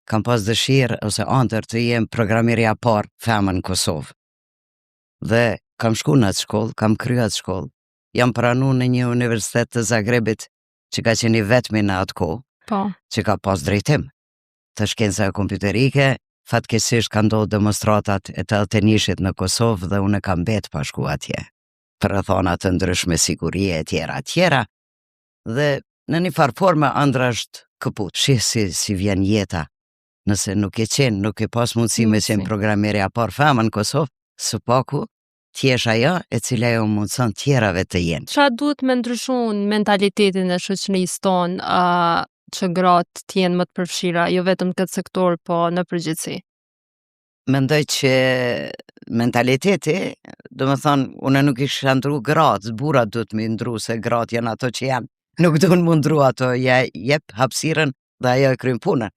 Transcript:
kam pas dëshirë ose ëndër të jem programerja parë femën në Kosovë. Dhe kam shku në atë shkollë, kam kryu atë shkollë. Jam pranu në një universitet të Zagrebit që ka qenë i vetmi në atë kohë, Po. që ka pas drejtim të shkenca kompjuterike. Fatkeqësisht ka ndodhur demonstratat e të Altenishit në Kosovë dhe unë kam bet pa shku atje. Për rrethana të ndryshme sigurie e tjera. Dhe në një farë forme ëndra është këput. Shih si vjen jeta. Nëse nuk e pas mundësi me qenë programerja parë femën në Kosovë, së paku t'jesh ajo e cila jo mundson tjerave të jenë. Çfarë duhet me ndryshu në mentalitetin e shoqërisë tonë që gratë t'jenë më të përfshira, jo vetëm këtë sektor, po në përgjithësi? Mendoj që mentaliteti, do më thonë, unë nuk isha ndru gratë, burrat duhet me ndru, se gratë janë ato që janë. Nuk duhen më ndru ato, jep hapësirën dhe ajo e kryen punën.